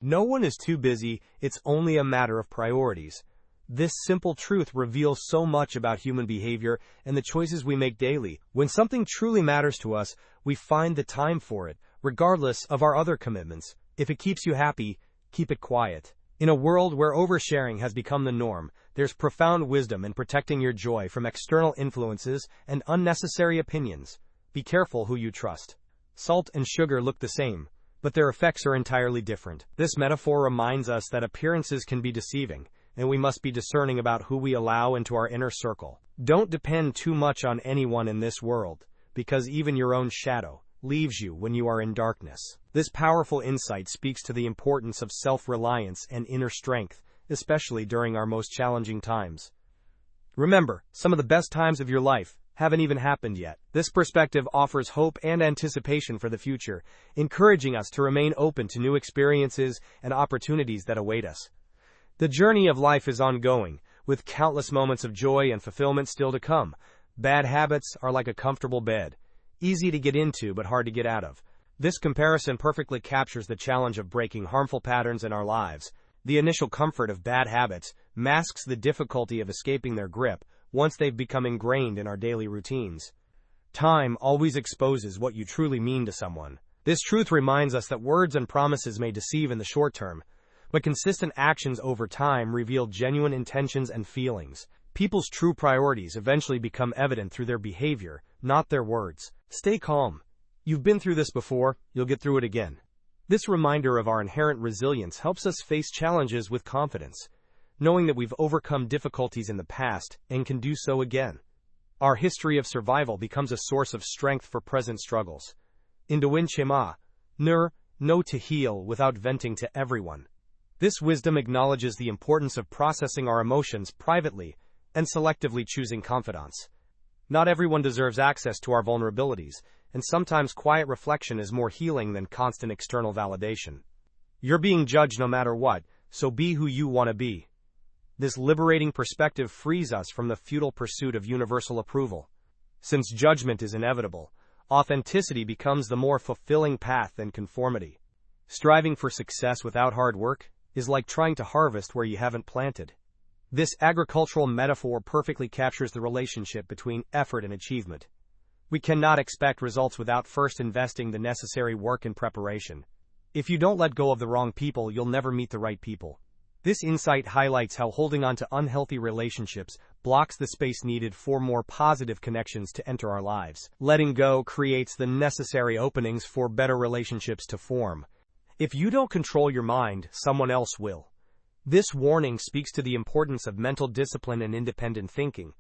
No one is too busy, it's only a matter of priorities. This simple truth reveals so much about human behavior and the choices we make daily. When something truly matters to us, we find the time for it, regardless of our other commitments. If it keeps you happy, keep it quiet. In a world where oversharing has become the norm, there's profound wisdom in protecting your joy from external influences and unnecessary opinions. Be careful who you trust. Salt and sugar look the same, but their effects are entirely different. This metaphor reminds us that appearances can be deceiving, and we must be discerning about who we allow into our inner circle. Don't depend too much on anyone in this world, because even your own shadow leaves you when you are in darkness. This powerful insight speaks to the importance of self-reliance and inner strength, especially during our most challenging times. Remember, some of the best times of your life haven't even happened yet. This perspective offers hope and anticipation for the future, encouraging us to remain open to new experiences and opportunities that await us. The journey of life is ongoing, with countless moments of joy and fulfillment still to come. Bad habits are like a comfortable bed, easy to get into but hard to get out of. This comparison perfectly captures the challenge of breaking harmful patterns in our lives. The initial comfort of bad habits masks the difficulty of escaping their grip once they've become ingrained in our daily routines. Time always exposes what you truly mean to someone. This truth reminds us that words and promises may deceive in the short term, but consistent actions over time reveal genuine intentions and feelings. People's true priorities eventually become evident through their behavior, not their words. Stay calm. You've been through this before, you'll get through it again. This reminder of our inherent resilience helps us face challenges with confidence, knowing that we've overcome difficulties in the past and can do so again. Our history of survival becomes a source of strength for present struggles. Indawin Chema, Nur, know to heal without venting to everyone. This wisdom acknowledges the importance of processing our emotions privately and selectively choosing confidants. Not everyone deserves access to our vulnerabilities, and sometimes quiet reflection is more healing than constant external validation. You're being judged no matter what, so be who you want to be. This liberating perspective frees us from the futile pursuit of universal approval. Since judgment is inevitable, authenticity becomes the more fulfilling path than conformity. Striving for success without hard work is like trying to harvest where you haven't planted. This agricultural metaphor perfectly captures the relationship between effort and achievement. We cannot expect results without first investing the necessary work and preparation. If you don't let go of the wrong people, you'll never meet the right people. This insight highlights how holding on to unhealthy relationships blocks the space needed for more positive connections to enter our lives. Letting go creates the necessary openings for better relationships to form. If you don't control your mind, someone else will. This warning speaks to the importance of mental discipline and independent thinking.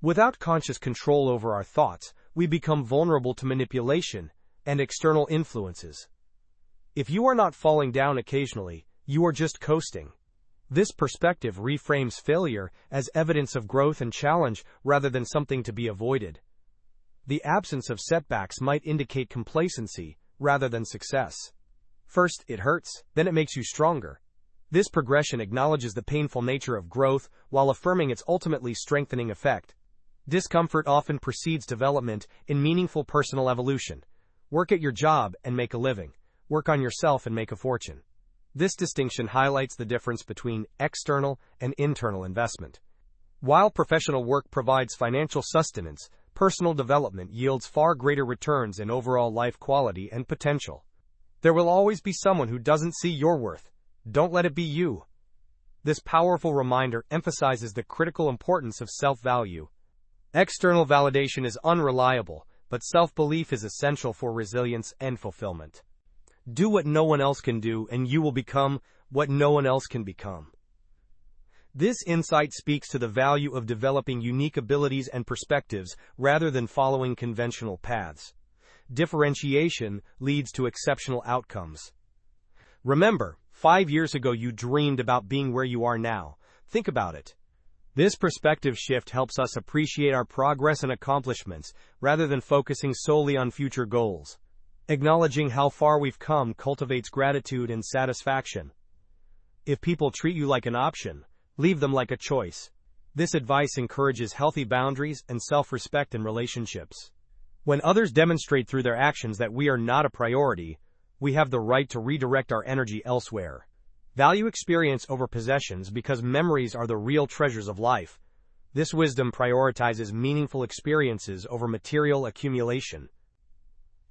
Without conscious control over our thoughts, we become vulnerable to manipulation and external influences. If you are not falling down occasionally, you are just coasting. This perspective reframes failure as evidence of growth and challenge rather than something to be avoided. The absence of setbacks might indicate complacency rather than success. First, it hurts, then it makes you stronger. This progression acknowledges the painful nature of growth while affirming its ultimately strengthening effect. Discomfort often precedes development in meaningful personal evolution. Work at your job and make a living. Work on yourself and make a fortune. This distinction highlights the difference between external and internal investment. While professional work provides financial sustenance, personal development yields far greater returns in overall life quality and potential. There will always be someone who doesn't see your worth. Don't let it be you. This powerful reminder emphasizes the critical importance of self-value. External validation is unreliable, but self-belief is essential for resilience and fulfillment. Do what no one else can do, and you will become what no one else can become. This insight speaks to the value of developing unique abilities and perspectives rather than following conventional paths. Differentiation leads to exceptional outcomes. Remember, 5 years ago you dreamed about being where you are now. Think about it. This perspective shift helps us appreciate our progress and accomplishments rather than focusing solely on future goals. Acknowledging how far we've come cultivates gratitude and satisfaction. If people treat you like an option, leave them like a choice. This advice encourages healthy boundaries and self-respect in relationships. When others demonstrate through their actions that we are not a priority, we have the right to redirect our energy elsewhere. Value experience over possessions because memories are the real treasures of life. This wisdom prioritizes meaningful experiences over material accumulation.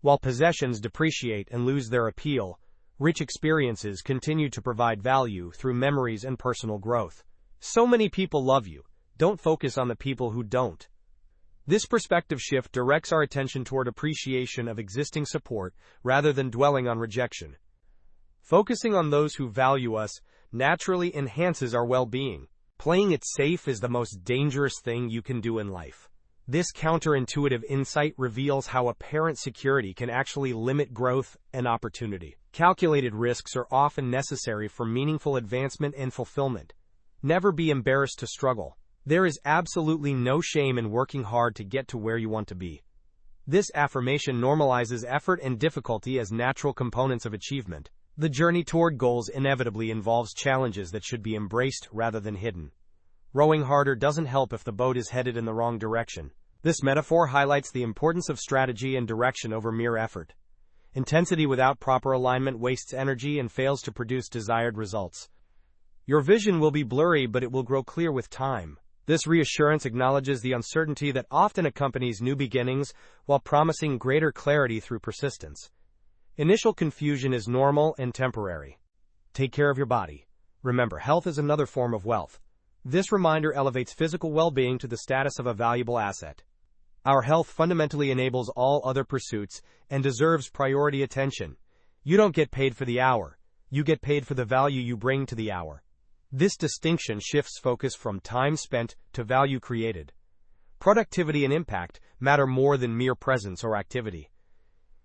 While possessions depreciate and lose their appeal, rich experiences continue to provide value through memories and personal growth. So many people love you. Don't focus on the people who don't. This perspective shift directs our attention toward appreciation of existing support rather than dwelling on rejection. Focusing on those who value us naturally enhances our well-being. Playing it safe is the most dangerous thing you can do in life. This counterintuitive insight reveals how apparent security can actually limit growth and opportunity. Calculated risks are often necessary for meaningful advancement and fulfillment. Never be embarrassed to struggle. There is absolutely no shame in working hard to get to where you want to be. This affirmation normalizes effort and difficulty as natural components of achievement. The journey toward goals inevitably involves challenges that should be embraced rather than hidden. Rowing harder doesn't help if the boat is headed in the wrong direction. This metaphor highlights the importance of strategy and direction over mere effort. Intensity without proper alignment wastes energy and fails to produce desired results. Your vision will be blurry, but it will grow clear with time. This reassurance acknowledges the uncertainty that often accompanies new beginnings while promising greater clarity through persistence. Initial confusion is normal and temporary. Take care of your body. Remember, health is another form of wealth. This reminder elevates physical well-being to the status of a valuable asset. Our health fundamentally enables all other pursuits and deserves priority attention. You don't get paid for the hour. You get paid for the value you bring to the hour. This distinction shifts focus from time spent to value created. Productivity and impact matter more than mere presence or activity.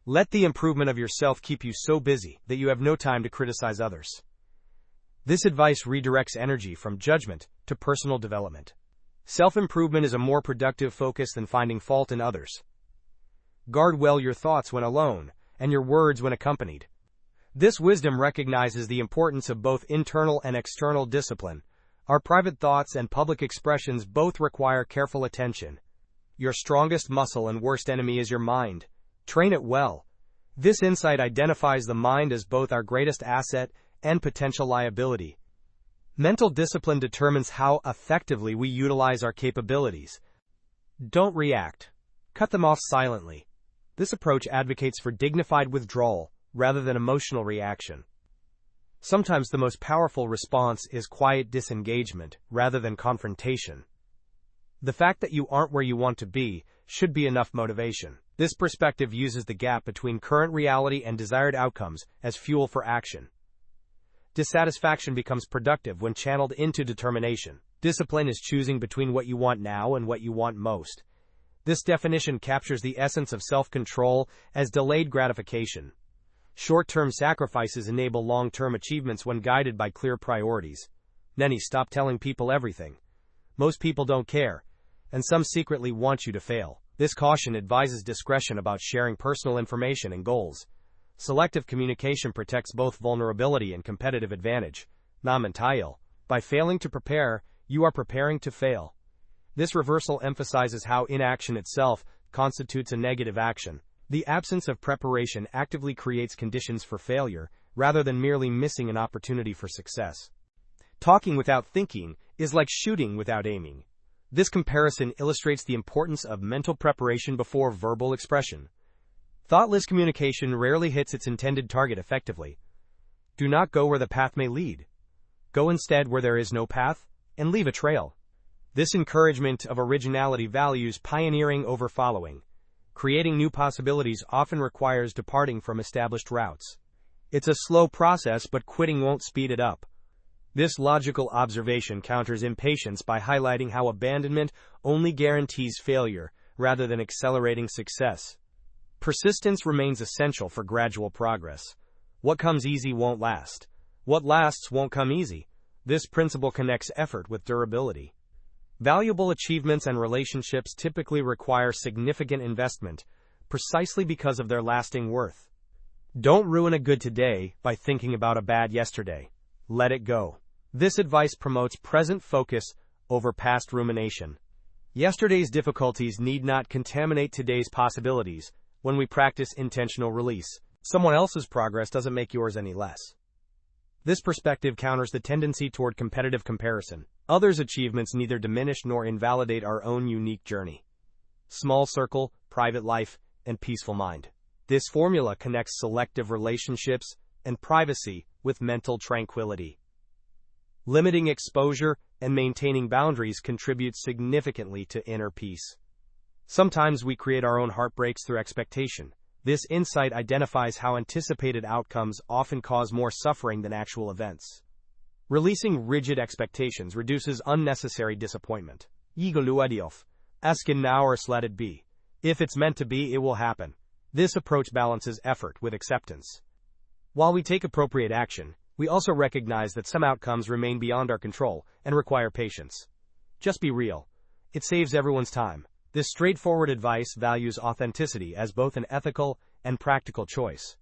Let the improvement of yourself keep you so busy that you have no time to criticize others. This advice redirects energy from judgment to personal development. Self-improvement is a more productive focus than finding fault in others. Guard well your thoughts when alone, and your words when accompanied. This wisdom recognizes the importance of both internal and external discipline. Our private thoughts and public expressions both require careful attention. Your strongest muscle and worst enemy is your mind. Train it well. This insight identifies the mind as both our greatest asset and potential liability. Mental discipline determines how effectively we utilize our capabilities. Don't react. Cut them off silently. This approach advocates for dignified withdrawal rather than emotional reaction. Sometimes the most powerful response is quiet disengagement rather than confrontation. The fact that you aren't where you want to be should be enough motivation. This perspective uses the gap between current reality and desired outcomes as fuel for action. Dissatisfaction becomes productive when channeled into determination. Discipline is choosing between what you want now and what you want most. This definition captures the essence of self-control as delayed gratification. Short-term sacrifices enable long-term achievements when guided by clear priorities. Nenny, stop telling people everything. Most people don't care, and some secretly want you to fail. This caution advises discretion about sharing personal information and goals. Selective communication protects both vulnerability and competitive advantage. Naman Tayal. By failing to prepare, you are preparing to fail. This reversal emphasizes how inaction itself constitutes a negative action. The absence of preparation actively creates conditions for failure, rather than merely missing an opportunity for success. Talking without thinking is like shooting without aiming. This comparison illustrates the importance of mental preparation before verbal expression. Thoughtless communication rarely hits its intended target effectively. Do not go where the path may lead. Go instead where there is no path, and leave a trail. This encouragement of originality values pioneering over following. Creating new possibilities often requires departing from established routes. It's a slow process, but quitting won't speed it up. This logical observation counters impatience by highlighting how abandonment only guarantees failure rather than accelerating success. Persistence remains essential for gradual progress. What comes easy won't last. What lasts won't come easy. This principle connects effort with durability. Valuable achievements and relationships typically require significant investment, precisely because of their lasting worth. Don't ruin a good today by thinking about a bad yesterday. Let it go. This advice promotes present focus over past rumination. Yesterday's difficulties need not contaminate today's possibilities. When we practice intentional release, someone else's progress doesn't make yours any less. This perspective counters the tendency toward competitive comparison. Others' achievements neither diminish nor invalidate our own unique journey. Small circle, private life, and peaceful mind. This formula connects selective relationships and privacy with mental tranquility. Limiting exposure and maintaining boundaries contributes significantly to inner peace. Sometimes we create our own heartbreaks through expectation. This insight identifies how anticipated outcomes often cause more suffering than actual events. Releasing rigid expectations reduces unnecessary disappointment. Igoluadiof. Ask it now or let it be. If it's meant to be, it will happen. This approach balances effort with acceptance. While we take appropriate action, we also recognize that some outcomes remain beyond our control and require patience. Just be real. It saves everyone's time. This straightforward advice values authenticity as both an ethical and practical choice.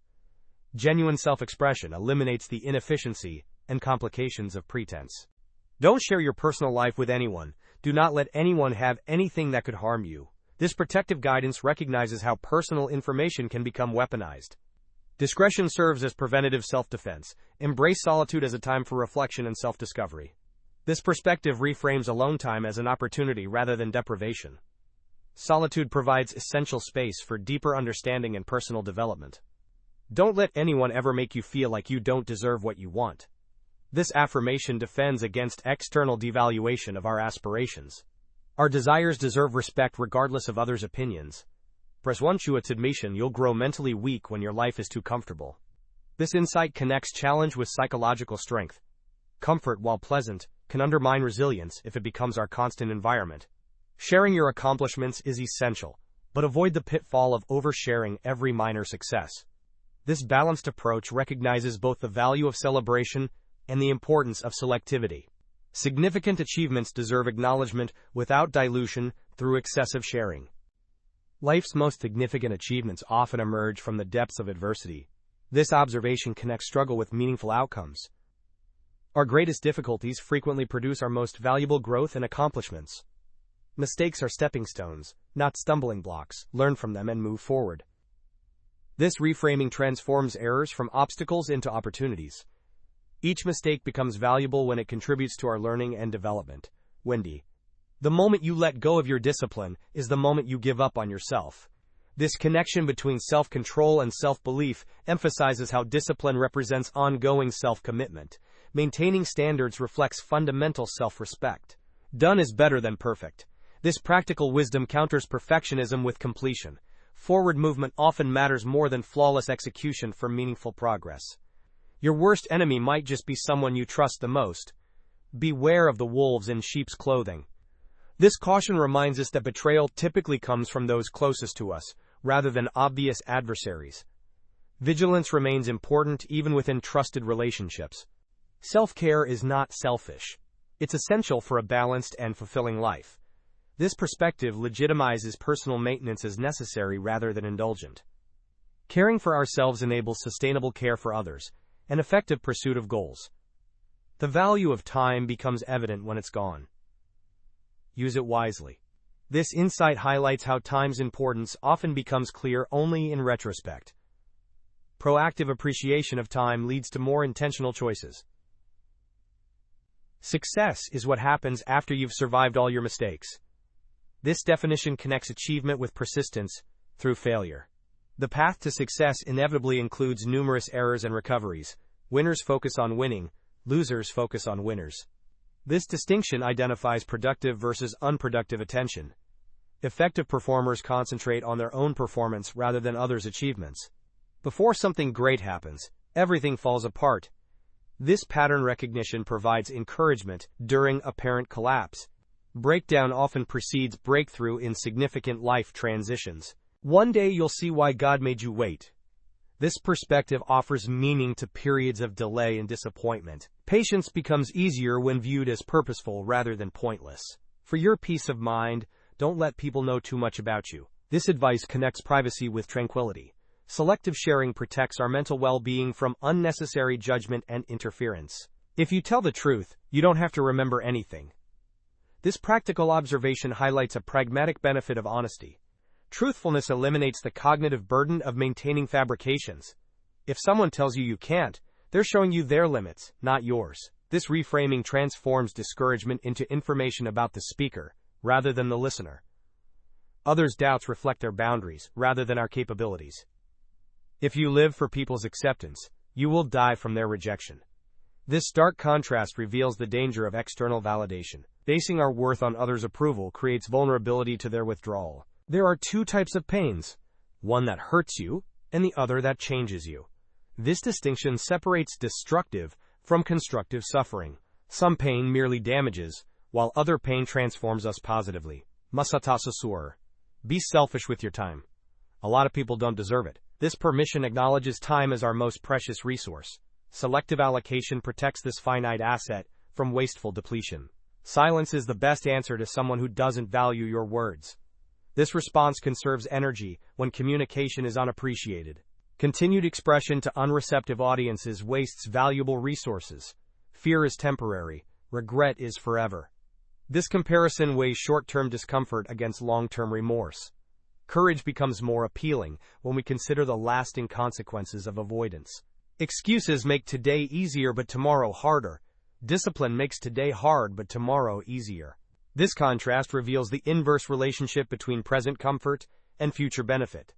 Genuine self-expression eliminates the inefficiency and complications of pretense. Don't share your personal life with anyone. Do not let anyone have anything that could harm you. This protective guidance recognizes how personal information can become weaponized. Discretion serves as preventative self-defense. Embrace solitude as a time for reflection and self-discovery. This perspective reframes alone time as an opportunity rather than deprivation. Solitude provides essential space for deeper understanding and personal development. Don't let anyone ever make you feel like you don't deserve what you want. This affirmation defends against external devaluation of our aspirations. Our desires deserve respect regardless of others' opinions. Once you admission, you'll grow mentally weak when your life is too comfortable. This insight connects challenge with psychological strength. Comfort, while pleasant, can undermine resilience if it becomes our constant environment. Sharing your accomplishments is essential, but avoid the pitfall of oversharing every minor success. This balanced approach recognizes both the value of celebration and the importance of selectivity. Significant achievements deserve acknowledgement without dilution through excessive sharing. Life's most significant achievements often emerge from the depths of adversity. This observation connects struggle with meaningful outcomes. Our greatest difficulties frequently produce our most valuable growth and accomplishments. Mistakes are stepping stones, not stumbling blocks. Learn from them and move forward. This reframing transforms errors from obstacles into opportunities. Each mistake becomes valuable when it contributes to our learning and development. Wendy. The moment you let go of your discipline is the moment you give up on yourself. This connection between self-control and self-belief emphasizes how discipline represents ongoing self-commitment. Maintaining standards reflects fundamental self-respect. Done is better than perfect. This practical wisdom counters perfectionism with completion. Forward movement often matters more than flawless execution for meaningful progress. Your worst enemy might just be someone you trust the most. Beware of the wolves in sheep's clothing. This caution reminds us that betrayal typically comes from those closest to us, rather than obvious adversaries. Vigilance remains important even within trusted relationships. Self-care is not selfish. It's essential for a balanced and fulfilling life. This perspective legitimizes personal maintenance as necessary rather than indulgent. Caring for ourselves enables sustainable care for others, an effective pursuit of goals. The value of time becomes evident when it's gone. Use it wisely. This insight highlights how time's importance often becomes clear only in retrospect. Proactive appreciation of time leads to more intentional choices. Success is what happens after you've survived all your mistakes. This definition connects achievement with persistence through failure. The path to success inevitably includes numerous errors and recoveries. Winners focus on winning, losers focus on winners. This distinction identifies productive versus unproductive attention. Effective performers concentrate on their own performance rather than others' achievements. Before something great happens, everything falls apart. This pattern recognition provides encouragement during apparent collapse. Breakdown often precedes breakthrough in significant life transitions. One day you'll see why God made you wait. This perspective offers meaning to periods of delay and disappointment. Patience becomes easier when viewed as purposeful rather than pointless. For your peace of mind, don't let people know too much about you. This advice connects privacy with tranquility. Selective sharing protects our mental well-being from unnecessary judgment and interference. If you tell the truth, you don't have to remember anything. This practical observation highlights a pragmatic benefit of honesty. Truthfulness eliminates the cognitive burden of maintaining fabrications. If someone tells you you can't, They're showing you their limits, not yours. This reframing transforms discouragement into information about the speaker, rather than the listener. Others' doubts reflect their boundaries, rather than our capabilities. If you live for people's acceptance, you will die from their rejection. This stark contrast reveals the danger of external validation. Basing our worth on others' approval creates vulnerability to their withdrawal. There are two types of pains, one that hurts you, and the other that changes you. This distinction separates destructive from constructive suffering. Some pain merely damages, while other pain transforms us positively. Masata Sasur. Be selfish with your time. A lot of people don't deserve it. This permission acknowledges time as our most precious resource. Selective allocation protects this finite asset from wasteful depletion. Silence is the best answer to someone who doesn't value your words. This response conserves energy when communication is unappreciated. Continued expression to unreceptive audiences wastes valuable resources. Fear is temporary. Regret is forever. This comparison weighs short-term discomfort against long-term remorse. Courage becomes more appealing when we consider the lasting consequences of avoidance. Excuses make today easier but tomorrow harder. Discipline makes today hard but tomorrow easier. This contrast reveals the inverse relationship between present comfort and future benefit.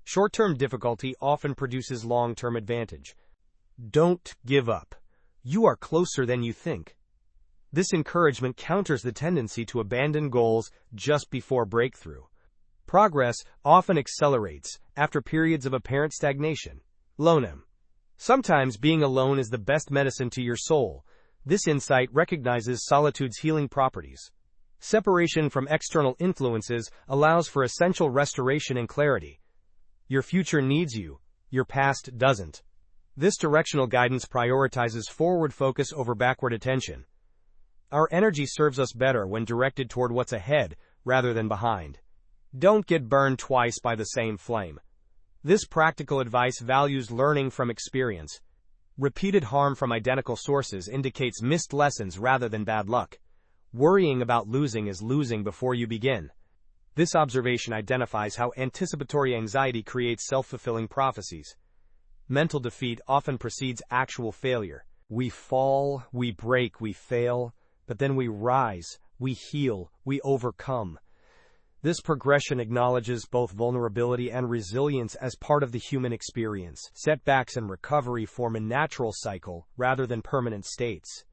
Short-term difficulty often produces long-term advantage. Don't give up. You are closer than you think. This encouragement counters the tendency to abandon goals just before breakthrough. Progress often accelerates after periods of apparent stagnation. Lonem. Sometimes being alone is the best medicine to your soul. This insight recognizes solitude's healing properties. Separation from external influences allows for essential restoration and clarity. Your future needs you, your past doesn't. This directional guidance prioritizes forward focus over backward attention. Our energy serves us better when directed toward what's ahead rather than behind. Don't get burned twice by the same flame. This practical advice values learning from experience. Repeated harm from identical sources indicates missed lessons rather than bad luck. Worrying about losing is losing before you begin. This observation identifies how anticipatory anxiety creates self-fulfilling prophecies. Mental defeat often precedes actual failure. We fall, we break, we fail, but then we rise, we heal, we overcome. This progression acknowledges both vulnerability and resilience as part of the human experience. Setbacks and recovery form a natural cycle rather than permanent states.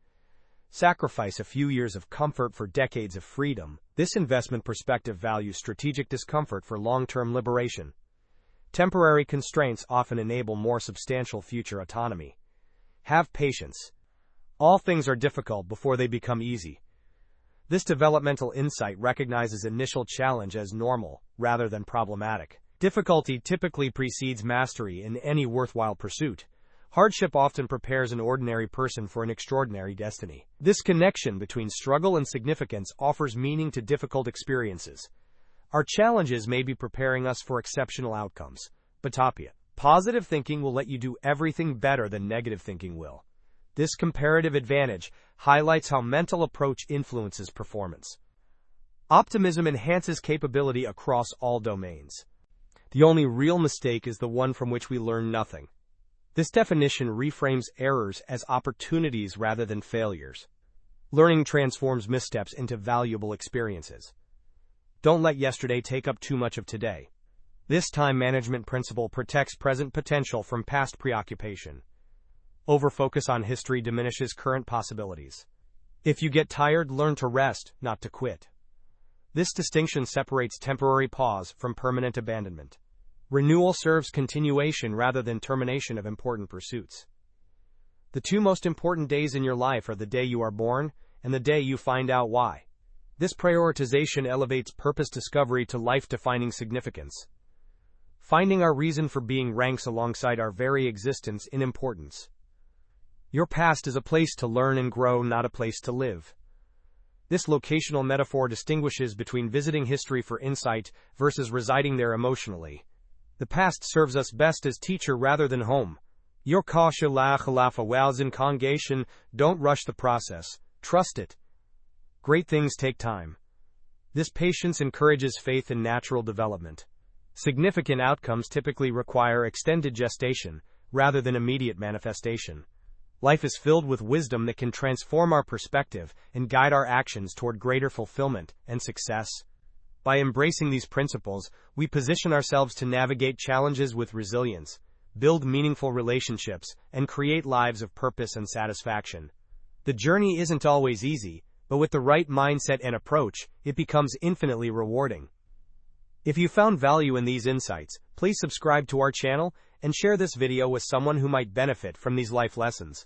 Sacrifice a few years of comfort for decades of freedom. This investment perspective values strategic discomfort for long-term liberation. Temporary constraints often enable more substantial future autonomy. Have patience. All things are difficult before they become easy. This developmental insight recognizes initial challenge as normal, rather than problematic. Difficulty typically precedes mastery in any worthwhile pursuit. Hardship often prepares an ordinary person for an extraordinary destiny. This connection between struggle and significance offers meaning to difficult experiences. Our challenges may be preparing us for exceptional outcomes. Batapia. Positive thinking will let you do everything better than negative thinking will. This comparative advantage highlights how mental approach influences performance. Optimism enhances capability across all domains. The only real mistake is the one from which we learn nothing. This definition reframes errors as opportunities rather than failures. Learning transforms missteps into valuable experiences. Don't let yesterday take up too much of today. This time management principle protects present potential from past preoccupation. Overfocus on history diminishes current possibilities. If you get tired, learn to rest, not to quit. This distinction separates temporary pause from permanent abandonment. Renewal serves continuation rather than termination of important pursuits. The two most important days in your life are the day you are born and the day you find out why. This prioritization elevates purpose discovery to life-defining significance. Finding our reason for being ranks alongside our very existence in importance. Your past is a place to learn and grow, not a place to live. This locational metaphor distinguishes between visiting history for insight versus residing there emotionally. The past serves us best as teacher rather than home. Your kasha la khalafa wows in congregation, don't rush the process, trust it. Great things take time. This patience encourages faith in natural development. Significant outcomes typically require extended gestation, rather than immediate manifestation. Life is filled with wisdom that can transform our perspective and guide our actions toward greater fulfillment and success. By embracing these principles, we position ourselves to navigate challenges with resilience, build meaningful relationships, and create lives of purpose and satisfaction. The journey isn't always easy, but with the right mindset and approach, it becomes infinitely rewarding. If you found value in these insights, please subscribe to our channel and share this video with someone who might benefit from these life lessons.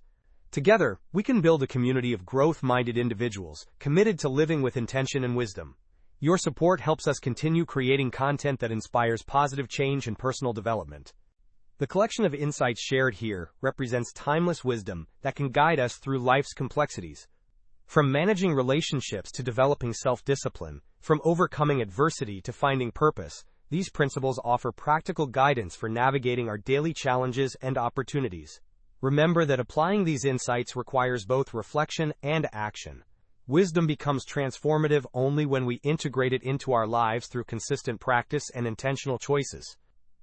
Together, we can build a community of growth-minded individuals committed to living with intention and wisdom. Your support helps us continue creating content that inspires positive change and personal development. The collection of insights shared here represents timeless wisdom that can guide us through life's complexities. From managing relationships to developing self-discipline, from overcoming adversity to finding purpose, these principles offer practical guidance for navigating our daily challenges and opportunities. Remember that applying these insights requires both reflection and action. Wisdom becomes transformative only when we integrate it into our lives through consistent practice and intentional choices.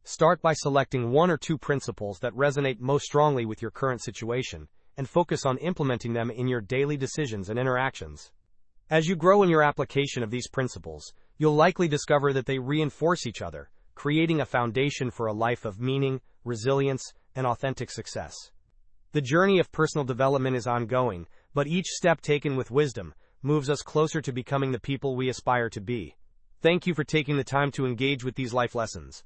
Start by selecting one or two principles that resonate most strongly with your current situation, and focus on implementing them in your daily decisions and interactions. As you grow in your application of these principles, you'll likely discover that they reinforce each other, creating a foundation for a life of meaning, resilience, and authentic success. The journey of personal development is ongoing, but each step taken with wisdom moves us closer to becoming the people we aspire to be. Thank you for taking the time to engage with these life lessons.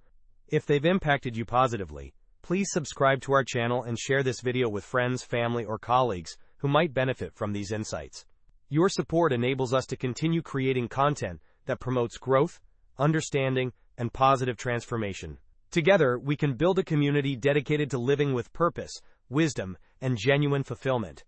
If they've impacted you positively, please subscribe to our channel and share this video with friends, family, or colleagues who might benefit from these insights. Your support enables us to continue creating content that promotes growth, understanding, and positive transformation. Together, we can build a community dedicated to living with purpose, wisdom, and genuine fulfillment.